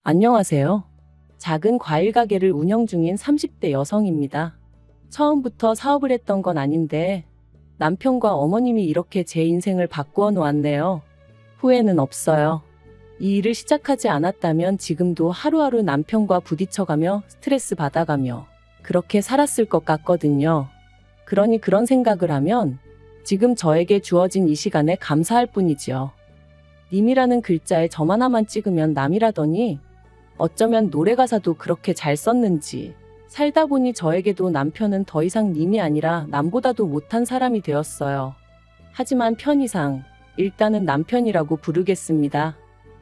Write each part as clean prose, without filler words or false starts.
안녕하세요. 작은 과일 가게를 운영 중인 30대 여성입니다. 처음부터 사업을 했던 건 아닌데 남편과 어머님이 이렇게 제 인생을 바꾸어 놓았네요. 후회는 없어요. 이 일을 시작하지 않았다면 지금도 하루하루 남편과 부딪혀가며 스트레스 받아가며 그렇게 살았을 것 같거든요. 그러니 그런 생각을 하면 지금 저에게 주어진 이 시간에 감사할 뿐이지요. 님이라는 글자에 점 하나만 찍으면 남이라더니 어쩌면 노래 가사도 그렇게 잘 썼는지 살다 보니 저에게도 남편은 더 이상 님이 아니라 남보다도 못한 사람이 되었어요. 하지만 편의상 일단은 남편이라고 부르겠습니다.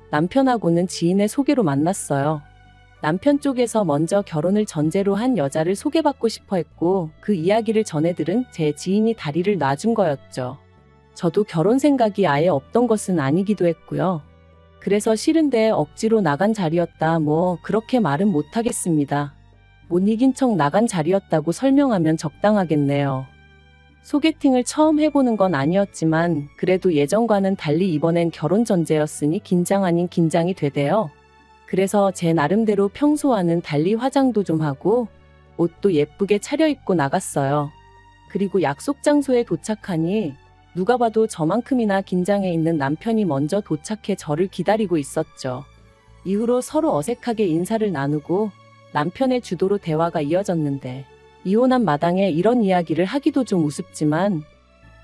남편하고는 지인의 소개로 만났어요. 남편 쪽에서 먼저 결혼을 전제로 한 여자를 소개받고 싶어 했고 그 이야기를 전해 들은 제 지인이 다리를 놔준 거였죠. 저도 결혼 생각이 아예 없던 것은 아니기도 했고요. 그래서 싫은데 억지로 나간 자리였다 그렇게 말은 못하겠습니다. 못 이긴 척 나간 자리였다고 설명하면 적당하겠네요. 소개팅을 처음 해보는 건 아니었지만 그래도 예전과는 달리 이번엔 결혼 전제였으니 긴장 아닌 긴장이 되대요. 그래서 제 나름대로 평소와는 달리 화장도 좀 하고 옷도 예쁘게 차려입고 나갔어요. 그리고 약속 장소에 도착하니 누가 봐도 저만큼이나 긴장해 있는 남편이 먼저 도착해 저를 기다리고 있었죠. 이후로 서로 어색하게 인사를 나누고 남편의 주도로 대화가 이어졌는데 이혼한 마당에 이런 이야기를 하기도 좀 우습지만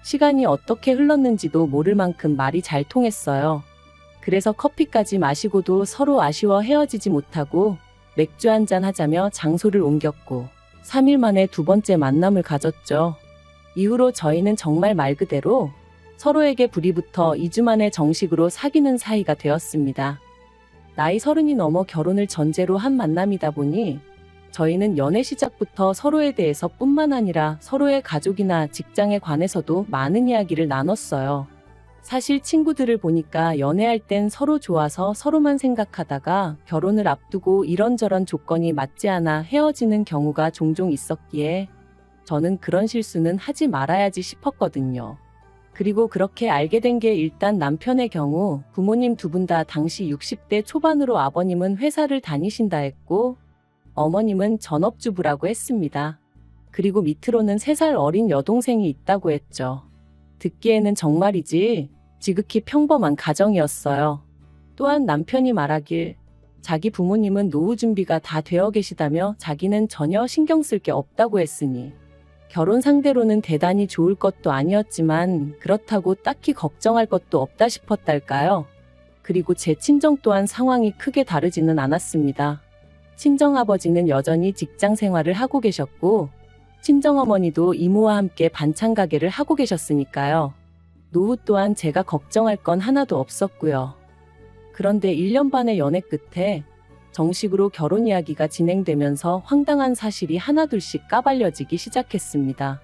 시간이 어떻게 흘렀는지도 모를 만큼 말이 잘 통했어요. 그래서 커피까지 마시고도 서로 아쉬워 헤어지지 못하고 맥주 한잔 하자며 장소를 옮겼고 3일 만에 두 번째 만남을 가졌죠. 이후로 저희는 정말 말 그대로 서로에게 불이 붙어 2주 만에 정식으로 사귀는 사이가 되었습니다. 나이 30이 넘어 결혼을 전제로 한 만남이다 보니 저희는 연애 시작부터 서로에 대해서 뿐만 아니라 서로의 가족이나 직장에 관해서도 많은 이야기를 나눴어요. 사실 친구들을 보니까 연애할 땐 서로 좋아서 서로만 생각하다가 결혼을 앞두고 이런저런 조건이 맞지 않아 헤어지는 경우가 종종 있었기에 저는 그런 실수는 하지 말아야지 싶었거든요. 그리고 그렇게 알게 된 게 일단 남편의 경우 부모님 두 분 다 당시 60대 초반으로 아버님은 회사를 다니신다 했고 어머님은 전업주부라고 했습니다. 그리고 밑으로는 3살 어린 여동생이 있다고 했죠. 듣기에는 정말이지 지극히 평범한 가정이었어요. 또한 남편이 말하길 자기 부모님은 노후 준비가 다 되어 계시다며 자기는 전혀 신경 쓸 게 없다고 했으니 결혼 상대로는 대단히 좋을 것도 아니었지만 그렇다고 딱히 걱정할 것도 없다 싶었달까요? 그리고 제 친정 또한 상황이 크게 다르지는 않았습니다. 친정아버지는 여전히 직장 생활을 하고 계셨고 친정어머니도 이모와 함께 반찬 가게를 하고 계셨으니까요. 노후 또한 제가 걱정할 건 하나도 없었고요. 그런데 1년 반의 연애 끝에 정식으로 결혼 이야기가 진행되면서 황당한 사실이 하나둘씩 까발려지기 시작했습니다.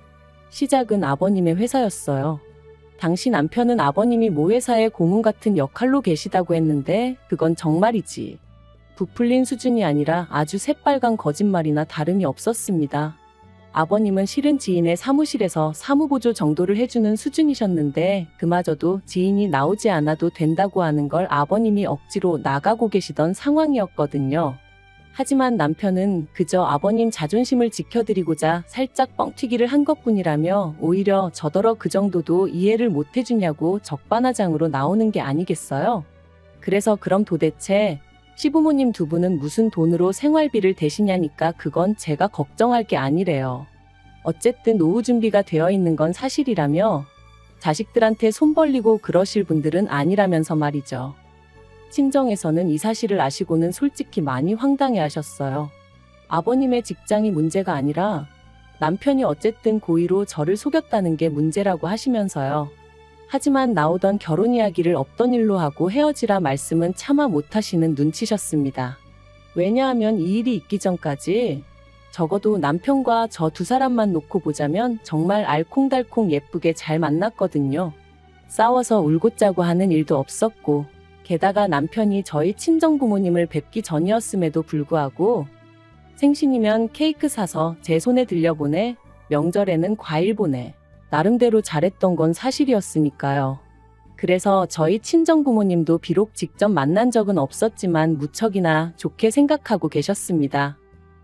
시작은 아버님의 회사였어요. 당시 남편은 아버님이 모 회사의 고문 같은 역할로 계시다고 했는데 그건 정말이지 부풀린 수준이 아니라 아주 새빨간 거짓말이나 다름이 없었습니다. 아버님은 실은 지인의 사무실에서 사무보조 정도를 해주는 수준이셨는데 그마저도 지인이 나오지 않아도 된다고 하는 걸 아버님이 억지로 나가고 계시던 상황이었거든요. 하지만 남편은 그저 아버님 자존심을 지켜드리고자 살짝 뻥튀기를 한 것뿐이라며 오히려 저더러 그 정도도 이해를 못 해주냐고 적반하장으로 나오는 게 아니겠어요? 그래서 그럼 도대체 시부모님 두 분은 무슨 돈으로 생활비를 대시냐니까 그건 제가 걱정할 게 아니래요. 어쨌든 노후 준비가 되어 있는 건 사실이라며 자식들한테 손 벌리고 그러실 분들은 아니라면서 말이죠. 친정에서는 이 사실을 아시고는 솔직히 많이 황당해 하셨어요. 아버님의 직장이 문제가 아니라 남편이 어쨌든 고의로 저를 속였다는 게 문제라고 하시면서요. 하지만 나오던 결혼 이야기를 없던 일로 하고 헤어지라 말씀은 차마 못하시는 눈치셨습니다. 왜냐하면 이 일이 있기 전까지 적어도 남편과 저 두 사람만 놓고 보자면 정말 알콩달콩 예쁘게 잘 만났거든요. 싸워서 울고 짜고 하는 일도 없었고 게다가 남편이 저희 친정부모님을 뵙기 전이었음에도 불구하고 생신이면 케이크 사서 제 손에 들려보내, 명절에는 과일 보내. 나름대로 잘했던 건 사실이었으니까요. 그래서 저희 친정부모님도 비록 직접 만난 적은 없었지만 무척이나 좋게 생각하고 계셨습니다.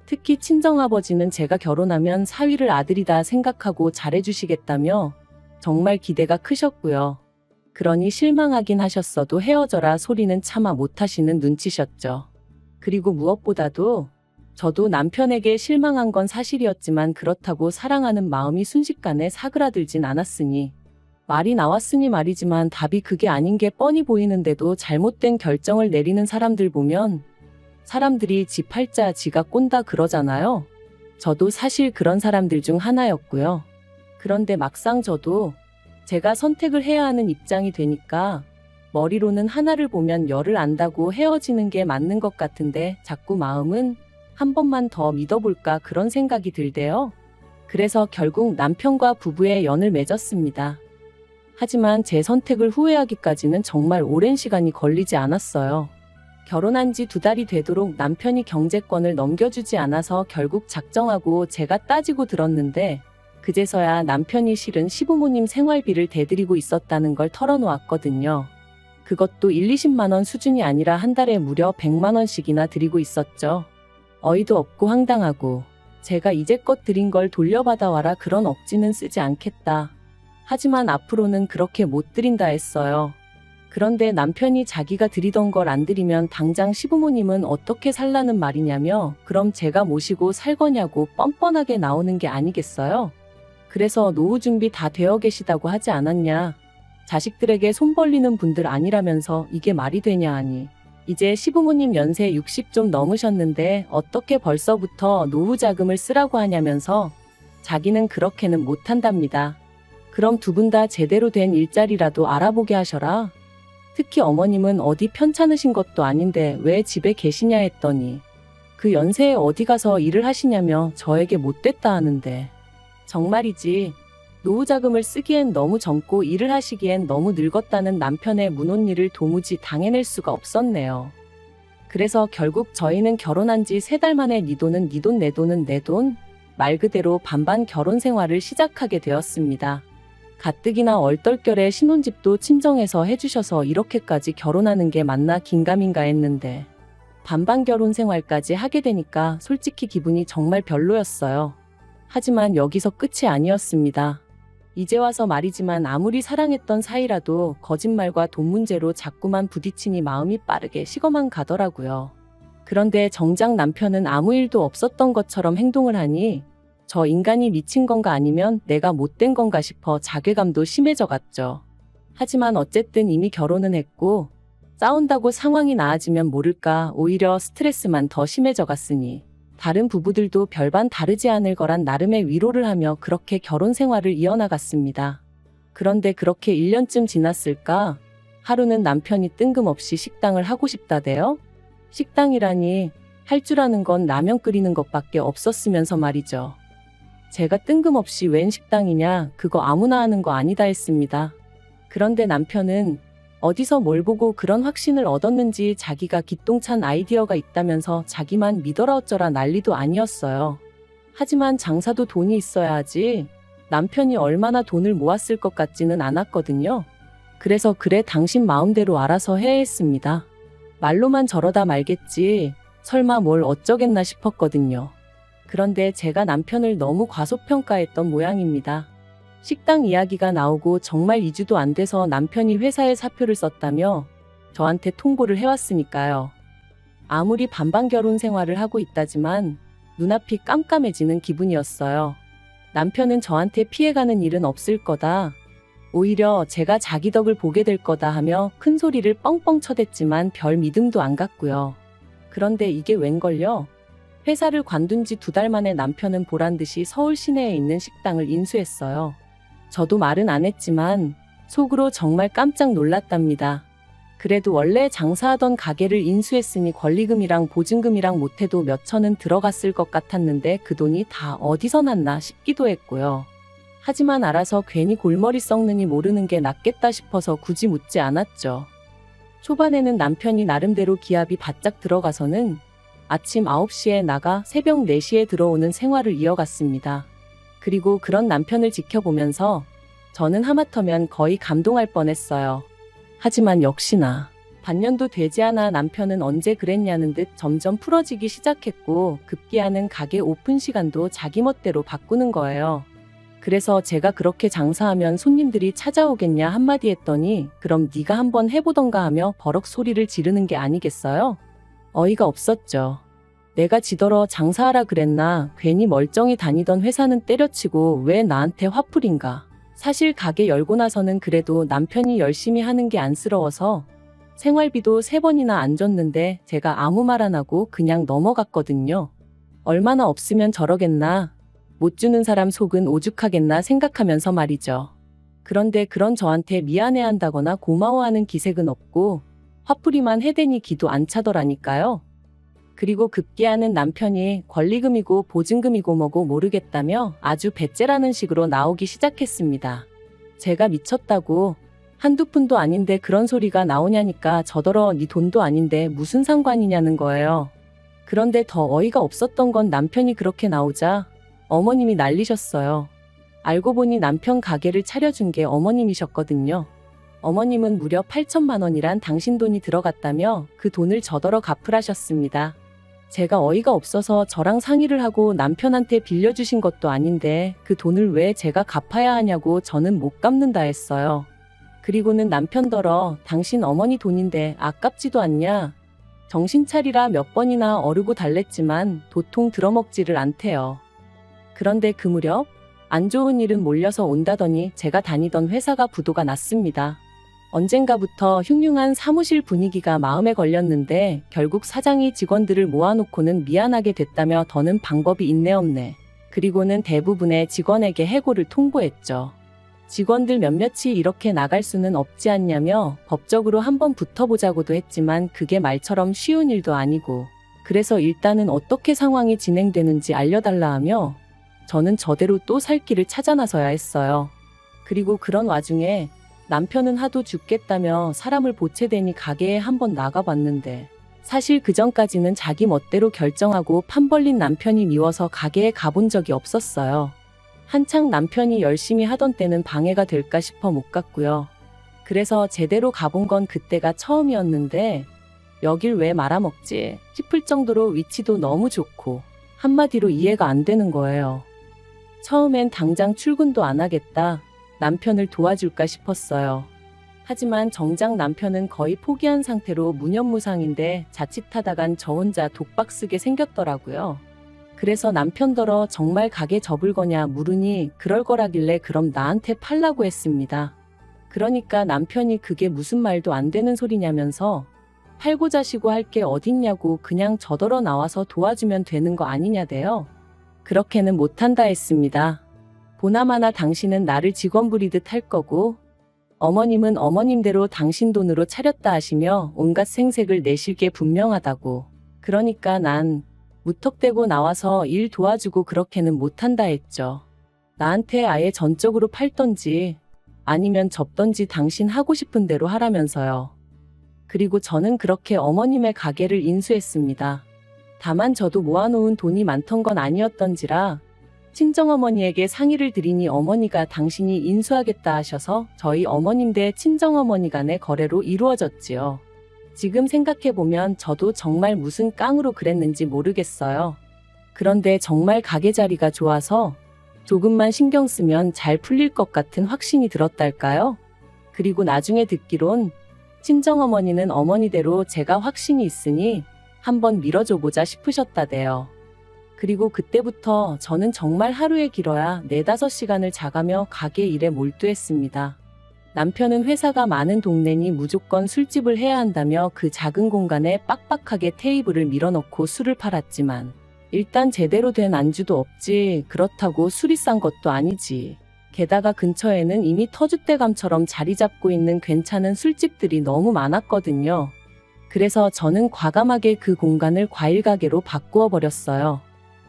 특히 친정아버지는 제가 결혼하면 사위를 아들이다 생각하고 잘해주시겠다며 정말 기대가 크셨고요. 그러니 실망하긴 하셨어도 헤어져라 소리는 차마 못하시는 눈치셨죠. 그리고 무엇보다도 저도 남편에게 실망한 건 사실이었지만 그렇다고 사랑하는 마음이 순식간에 사그라들진 않았으니 말이 나왔으니 말이지만 답이 그게 아닌 게 뻔히 보이는데도 잘못된 결정을 내리는 사람들 보면 사람들이 지 팔자 지가 꼰다 그러잖아요. 저도 사실 그런 사람들 중 하나였고요. 그런데 막상 저도 제가 선택을 해야 하는 입장이 되니까 머리로는 하나를 보면 열을 안다고 헤어지는 게 맞는 것 같은데 자꾸 마음은 한 번만 더 믿어볼까 그런 생각이 들대요. 그래서 결국 남편과 부부의 연을 맺었습니다. 하지만 제 선택을 후회하기까지는 정말 오랜 시간이 걸리지 않았어요. 결혼한 지 2달이 되도록 남편이 경제권을 넘겨주지 않아서 결국 작정하고 제가 따지고 들었는데 그제서야 남편이 실은 시부모님 생활비를 대드리고 있었다는 걸 털어놓았거든요. 그것도 1, 20만 원 수준이 아니라 한 달에 무려 100만 원씩이나 드리고 있었죠. 어이도 없고 황당하고 제가 이제껏 드린 걸 돌려받아와라 그런 억지는 쓰지 않겠다. 하지만 앞으로는 그렇게 못 드린다 했어요. 그런데 남편이 자기가 드리던 걸 안 드리면 당장 시부모님은 어떻게 살라는 말이냐며 그럼 제가 모시고 살 거냐고 뻔뻔하게 나오는 게 아니겠어요? 그래서 노후 준비 다 되어 계시다고 하지 않았냐. 자식들에게 손 벌리는 분들 아니라면서 이게 말이 되냐 하니 이제 시부모님 연세 60 좀 넘으셨는데 어떻게 벌써부터 노후 자금을 쓰라고 하냐면서 자기는 그렇게는 못한답니다. 그럼 두 분 다 제대로 된 일자리라도 알아보게 하셔라. 특히 어머님은 어디 편찮으신 것도 아닌데 왜 집에 계시냐 했더니 그 연세에 어디 가서 일을 하시냐며 저에게 못됐다 하는데 정말이지 노후자금을 쓰기엔 너무 젊고 일을 하시기엔 너무 늙었다는 남편의 문혼일을 도무지 당해낼 수가 없었네요. 그래서 결국 저희는 결혼한 지 3달 만에 네 돈은 네 돈 내 돈은 내 돈 말 그대로 반반 결혼 생활을 시작하게 되었습니다. 가뜩이나 얼떨결에 신혼집도 친정에서 해주셔서 이렇게까지 결혼하는 게 맞나 긴가민가 했는데 반반 결혼 생활까지 하게 되니까 솔직히 기분이 정말 별로였어요. 하지만 여기서 끝이 아니었습니다. 이제 와서 말이지만 아무리 사랑했던 사이라도 거짓말과 돈 문제로 자꾸만 부딪히니 마음이 빠르게 식어만 가더라고요. 그런데 정작 남편은 아무 일도 없었던 것처럼 행동을 하니 저 인간이 미친 건가 아니면 내가 못된 건가 싶어 자괴감도 심해져 갔죠. 하지만 어쨌든 이미 결혼은 했고 싸운다고 상황이 나아지면 모를까 오히려 스트레스만 더 심해져 갔으니 다른 부부들도 별반 다르지 않을 거란 나름의 위로를 하며 그렇게 결혼 생활을 이어나갔습니다. 그런데 그렇게 1년쯤 지났을까 하루는 남편이 뜬금없이 식당을 하고 싶다대요. 식당이라니 할 줄 아는 건 라면 끓이는 것밖에 없었으면서 말이죠. 제가 뜬금없이 웬 식당이냐 그거 아무나 하는 거 아니다 했습니다. 그런데 남편은 어디서 뭘 보고 그런 확신을 얻었는지 자기가 기똥찬 아이디어가 있다면서 자기만 믿어라 어쩌라 난리도 아니었어요. 하지만 장사도 돈이 있어야 하지 남편이 얼마나 돈을 모았을 것 같지는 않았거든요. 그래서 그래 당신 마음대로 알아서 해 했습니다. 말로만 저러다 말겠지 설마 뭘 어쩌겠나 싶었거든요. 그런데 제가 남편을 너무 과소평가했던 모양입니다. 식당 이야기가 나오고 정말 2주도 안 돼서 남편이 회사에 사표를 썼다며 저한테 통보를 해왔으니까요. 아무리 반반 결혼 생활을 하고 있다지만 눈앞이 깜깜해지는 기분이었어요. 남편은 저한테 피해가는 일은 없을 거다. 오히려 제가 자기 덕을 보게 될 거다 하며 큰 소리를 뻥뻥 쳐댔지만 별 믿음도 안 갔고요. 그런데 이게 웬걸요? 회사를 관둔 지 2달 만에 남편은 보란듯이 서울 시내에 있는 식당을 인수했어요. 저도 말은 안 했지만 속으로 정말 깜짝 놀랐답니다. 그래도 원래 장사하던 가게를 인수했으니 권리금이랑 보증금이랑 못해도 몇 천은 들어갔을 것 같았는데 그 돈이 다 어디서 났나 싶기도 했고요. 하지만 알아서 괜히 골머리 썩느니 모르는 게 낫겠다 싶어서 굳이 묻지 않았죠. 초반에는 남편이 나름대로 기합이 바짝 들어가서는 아침 9시에 나가 새벽 4시에 들어오는 생활을 이어갔습니다. 그리고 그런 남편을 지켜보면서 저는 하마터면 거의 감동할 뻔했어요. 하지만 역시나 반년도 되지 않아 남편은 언제 그랬냐는 듯 점점 풀어지기 시작했고 급기야는 가게 오픈 시간도 자기 멋대로 바꾸는 거예요. 그래서 제가 그렇게 장사하면 손님들이 찾아오겠냐 한마디 했더니 그럼 네가 한번 해보던가 하며 버럭 소리를 지르는 게 아니겠어요? 어이가 없었죠. 내가 지더러 장사하라 그랬나 괜히 멀쩡히 다니던 회사는 때려치고 왜 나한테 화풀인가. 사실 가게 열고 나서는 그래도 남편이 열심히 하는 게 안쓰러워서 생활비도 3번이나 안 줬는데 제가 아무 말 안 하고 그냥 넘어갔거든요. 얼마나 없으면 저러겠나. 못 주는 사람 속은 오죽하겠나 생각하면서 말이죠. 그런데 그런 저한테 미안해한다거나 고마워하는 기색은 없고 화풀이만 해대니 기도 안 차더라니까요. 그리고 급기야는 남편이 권리금이고 보증금이고 뭐고 모르겠다며 아주 배째라는 식으로 나오기 시작했습니다. 제가 미쳤다고 한두 푼도 아닌데 그런 소리가 나오냐니까 저더러 네 돈도 아닌데 무슨 상관이냐는 거예요. 그런데 더 어이가 없었던 건 남편이 그렇게 나오자 어머님이 난리셨어요. 알고 보니 남편 가게를 차려준 게 어머님이셨거든요. 어머님은 무려 8천만 원이란 당신 돈이 들어갔다며 그 돈을 저더러 갚으라셨습니다. 제가 어이가 없어서 저랑 상의를 하고 남편한테 빌려주신 것도 아닌데 그 돈을 왜 제가 갚아야 하냐고 저는 못 갚는다 했어요. 그리고는 남편더러 당신 어머니 돈인데 아깝지도 않냐. 정신 차리라 몇 번이나 어르고 달랬지만 도통 들어먹지를 않대요. 그런데 그 무렵 안 좋은 일은 몰려서 온다더니 제가 다니던 회사가 부도가 났습니다. 언젠가부터 흉흉한 사무실 분위기가 마음에 걸렸는데 결국 사장이 직원들을 모아놓고는 미안하게 됐다며 더는 방법이 있네 없네. 그리고는 대부분의 직원에게 해고를 통보했죠. 직원들 몇몇이 이렇게 나갈 수는 없지 않냐며 법적으로 한번 붙어보자고도 했지만 그게 말처럼 쉬운 일도 아니고 그래서 일단은 어떻게 상황이 진행되는지 알려달라 하며 저는 저대로 또 살 길을 찾아 나서야 했어요. 그리고 그런 와중에 남편은 하도 죽겠다며 사람을 보채대니 가게에 한번 나가봤는데 사실 그전까지는 자기 멋대로 결정하고 판 벌린 남편이 미워서 가게에 가본 적이 없었어요. 한창 남편이 열심히 하던 때는 방해가 될까 싶어 못 갔고요. 그래서 제대로 가본 건 그때가 처음이었는데 여길 왜 말아먹지 싶을 정도로 위치도 너무 좋고 한마디로 이해가 안 되는 거예요. 처음엔 당장 출근도 안 하겠다. 남편을 도와줄까 싶었어요. 하지만 정작 남편은 거의 포기한 상태로 무념무상인데 자칫하다간 저 혼자 독박 쓰게 생겼더라고요. 그래서 남편더러 정말 가게 접을 거냐 물으니 그럴 거라길래 그럼 나한테 팔라고 했습니다. 그러니까 남편이 그게 무슨 말도 안 되는 소리냐면서 팔고 자시고 할 게 어딨냐고 그냥 저더러 나와서 도와주면 되는 거 아니냐대요. 그렇게는 못한다 했습니다. 보나마나 당신은 나를 직원 부리듯 할 거고 어머님은 어머님대로 당신 돈으로 차렸다 하시며 온갖 생색을 내실 게 분명하다고. 그러니까 난 무턱대고 나와서 일 도와주고 그렇게는 못한다 했죠. 나한테 아예 전적으로 팔던지 아니면 접던지 당신 하고 싶은 대로 하라면서요. 그리고 저는 그렇게 어머님의 가게를 인수했습니다. 다만 저도 모아놓은 돈이 많던 건 아니었던지라 친정어머니에게 상의를 드리니 어머니가 당신이 인수하겠다 하셔서 저희 어머님 대 친정어머니 간의 거래로 이루어졌지요. 지금 생각해보면 저도 정말 무슨 깡으로 그랬는지 모르겠어요. 그런데 정말 가게 자리가 좋아서 조금만 신경 쓰면 잘 풀릴 것 같은 확신이 들었달까요? 그리고 나중에 듣기론 친정어머니는 어머니대로 제가 확신이 있으니 한번 밀어줘보자 싶으셨다대요. 그리고 그때부터 저는 정말 하루에 길어야 4-5시간을 자가며 가게 일에 몰두했습니다. 남편은 회사가 많은 동네니 무조건 술집을 해야 한다며 그 작은 공간에 빡빡하게 테이블을 밀어넣고 술을 팔았지만 일단 제대로 된 안주도 없지. 그렇다고 술이 싼 것도 아니지. 게다가 근처에는 이미 터줏대감처럼 자리 잡고 있는 괜찮은 술집들이 너무 많았거든요. 그래서 저는 과감하게 그 공간을 과일가게로 바꾸어 버렸어요.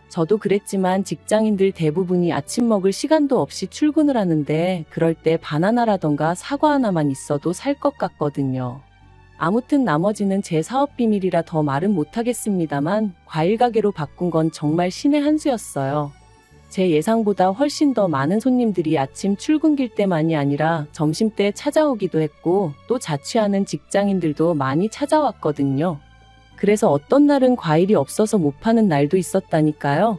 저도 그랬지만 직장인들 대부분이 아침 먹을 시간도 없이 출근을 하는데 그럴 때 바나나라던가 사과 하나만 있어도 살 것 같거든요. 아무튼 나머지는 제 사업 비밀이라 더 말은 못하겠습니다만 과일 가게로 바꾼 건 정말 신의 한 수였어요. 제 예상보다 훨씬 더 많은 손님들이 아침 출근길 때만이 아니라 점심때 찾아오기도 했고 또 자취하는 직장인들도 많이 찾아왔거든요. 그래서 어떤 날은 과일이 없어서 못 파는 날도 있었다니까요.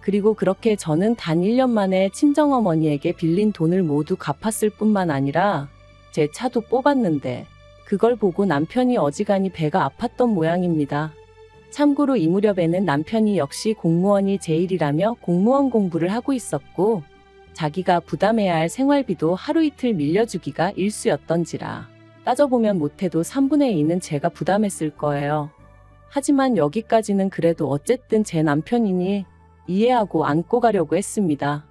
그리고 그렇게 저는 단 1년 만에 친정어머니에게 빌린 돈을 모두 갚았을 뿐만 아니라 제 차도 뽑았는데 그걸 보고 남편이 어지간히 배가 아팠던 모양입니다. 참고로 이 무렵에는 남편이 역시 공무원이 제일이라며 공무원 공부를 하고 있었고 자기가 부담해야 할 생활비도 하루 이틀 밀려주기가 일쑤였던지라 따져보면 못해도 3분의 2는 제가 부담했을 거예요. 하지만 여기까지는 그래도 어쨌든 제 남편이니 이해하고 안고 가려고 했습니다.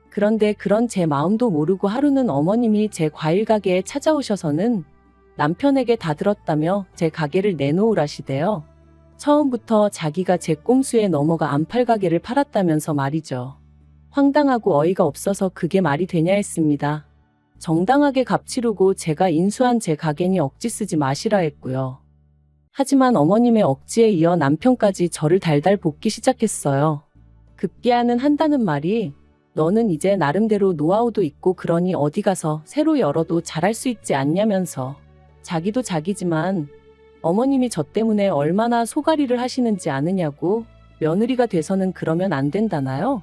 그런데 그런 제 마음도 모르고 하루는 어머님이 제 과일 가게에 찾아오셔서는 남편에게 다 들었다며 제 가게를 내놓으라시대요. 처음부터 자기가 제 꼼수에 넘어가 안팔 가게를 팔았다면서 말이죠. 황당하고 어이가 없어서 그게 말이 되냐 했습니다. 정당하게 값 치르고 제가 인수한 제 가게니 억지 쓰지 마시라 했고요. 하지만 어머님의 억지에 이어 남편까지 저를 달달 볶기 시작했어요. 급기야는 한다는 말이 너는 이제 나름대로 노하우도 있고 그러니 어디 가서 새로 열어도 잘할 수 있지 않냐면서 자기도 자기지만 어머님이 저 때문에 얼마나 소가리를 하시는지 아느냐고 며느리가 돼서는 그러면 안 된다나요?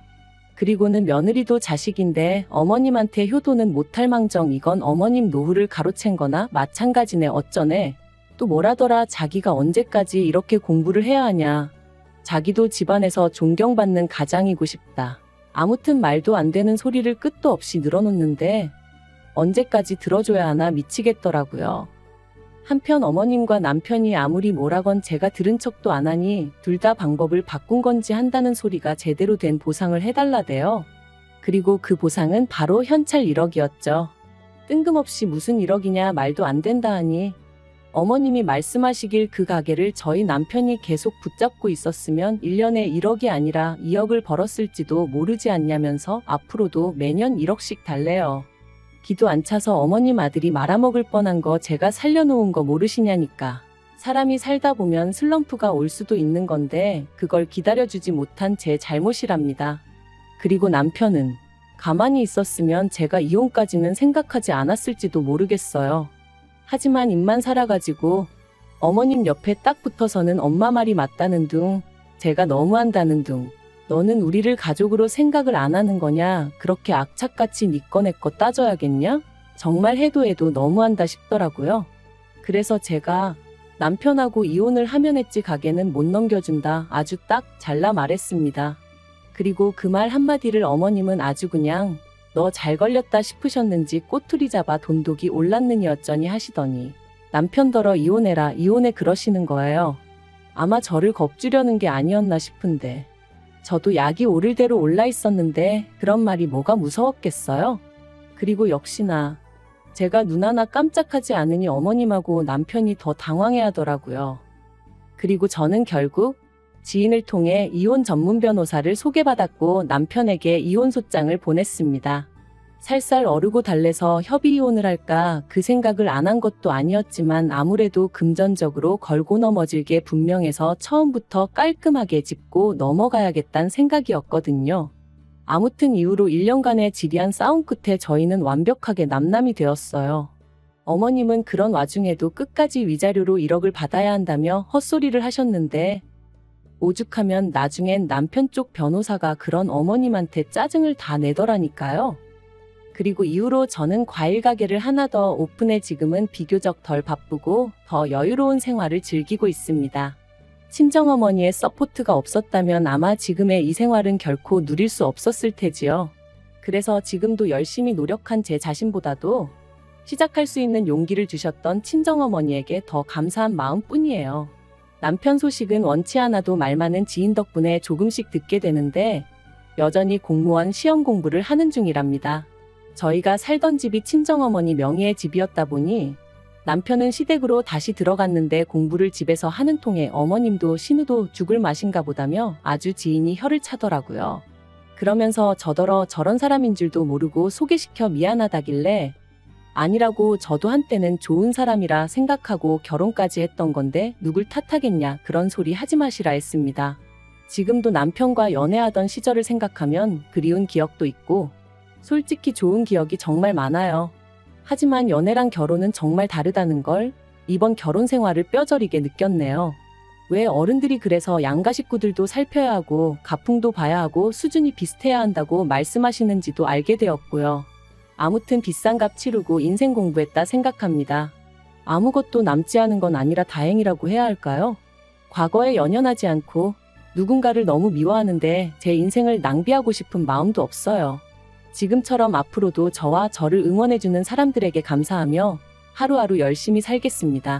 그리고는 며느리도 자식인데 어머님한테 효도는 못할 망정 이건 어머님 노후를 가로챈 거나 마찬가지네 어쩌네. 또 뭐라더라 자기가 언제까지 이렇게 공부를 해야 하냐. 자기도 집안에서 존경받는 가장이고 싶다. 아무튼 말도 안 되는 소리를 끝도 없이 늘어놓는데 언제까지 들어줘야 하나 미치겠더라고요. 한편 어머님과 남편이 아무리 뭐라건 제가 들은 척도 안 하니 둘 다 방법을 바꾼 건지 한다는 소리가 제대로 된 보상을 해달라대요. 그리고 그 보상은 바로 현찰 1억이었죠. 뜬금없이 무슨 1억이냐 말도 안 된다 하니 어머님이 말씀하시길 그 가게를 저희 남편이 계속 붙잡고 있었으면 1년에 1억이 아니라 2억을 벌었을지도 모르지 않냐면서 앞으로도 매년 1억씩 달래요. 기도 안 차서 어머님 아들이 말아먹을 뻔한 거 제가 살려놓은 거 모르시냐니까. 사람이 살다 보면 슬럼프가 올 수도 있는 건데 그걸 기다려주지 못한 제 잘못이랍니다. 그리고 남편은 가만히 있었으면 제가 이혼까지는 생각하지 않았을지도 모르겠어요. 하지만 입만 살아가지고 어머님 옆에 딱 붙어서는 엄마 말이 맞다는 둥, 제가 너무한다는 둥, 너는 우리를 가족으로 생각을 안 하는 거냐, 그렇게 악착같이 니 거 내 거 따져야겠냐? 정말 해도 너무한다 싶더라고요. 그래서 제가 남편하고 이혼을 하면 했지 가게는 못 넘겨준다 아주 딱 잘라 말했습니다. 그리고 그 말 한마디를 어머님은 아주 그냥 너 잘 걸렸다 싶으셨는지 꼬투리 잡아 돈독이 올랐느니 어쩌니 하시더니 남편더러 이혼해라 이혼해 그러시는 거예요. 아마 저를 겁주려는 게 아니었나 싶은데 저도 약이 오를 대로 올라 있었는데 그런 말이 뭐가 무서웠겠어요? 그리고 역시나 제가 눈 하나 깜짝하지 않으니 어머님하고 남편이 더 당황해 하더라고요. 그리고 저는 결국 지인을 통해 이혼 전문 변호사를 소개받았고 남편에게 이혼소장을 보냈습니다. 살살 어르고 달래서 협의 이혼을 할까 그 생각을 안 한 것도 아니었지만 아무래도 금전적으로 걸고 넘어질 게 분명해서 처음부터 깔끔하게 짚고 넘어가야겠다는 생각이었거든요. 아무튼 이후로 1년간의 지리한 싸움 끝에 저희는 완벽하게 남남이 되었어요. 어머님은 그런 와중에도 끝까지 위자료로 1억을 받아야 한다며 헛소리를 하셨는데 오죽하면 나중엔 남편 쪽 변호사가 그런 어머님한테 짜증을 다 내더라니까요. 그리고 이후로 저는 과일 가게를 하나 더 오픈해 지금은 비교적 덜 바쁘고 더 여유로운 생활을 즐기고 있습니다. 친정어머니의 서포트가 없었다면 아마 지금의 이 생활은 결코 누릴 수 없었을 테지요. 그래서 지금도 열심히 노력한 제 자신보다도 시작할 수 있는 용기를 주셨던 친정어머니에게 더 감사한 마음뿐이에요. 남편 소식은 원치 않아도 말 많은 지인 덕분에 조금씩 듣게 되는데 여전히 공무원 시험 공부를 하는 중이랍니다. 저희가 살던 집이 친정어머니 명의의 집이었다 보니 남편은 시댁으로 다시 들어갔는데 공부를 집에서 하는 통에 어머님도 신우도 죽을 맛인가 보다며 아주 지인이 혀를 차더라고요. 그러면서 저더러 저런 사람인 줄도 모르고 소개시켜 미안하다길래 아니라고 저도 한때는 좋은 사람이라 생각하고 결혼까지 했던 건데 누굴 탓하겠냐 그런 소리 하지 마시라 했습니다. 지금도 남편과 연애하던 시절을 생각하면 그리운 기억도 있고, 솔직히 좋은 기억이 정말 많아요. 하지만 연애랑 결혼은 정말 다르다는 걸 이번 결혼 생활을 뼈저리게 느꼈네요. 왜 어른들이 그래서 양가 식구들도 살펴야 하고 가풍도 봐야 하고 수준이 비슷해야 한다고 말씀하시는지도 알게 되었고요. 아무튼 비싼 값 치르고 인생 공부했다 생각합니다. 아무것도 남지 않은 건 아니라 다행이라고 해야 할까요? 과거에 연연하지 않고 누군가를 너무 미워하는데 제 인생을 낭비하고 싶은 마음도 없어요. 지금처럼 앞으로도 저와 저를 응원해주는 사람들에게 감사하며 하루하루 열심히 살겠습니다.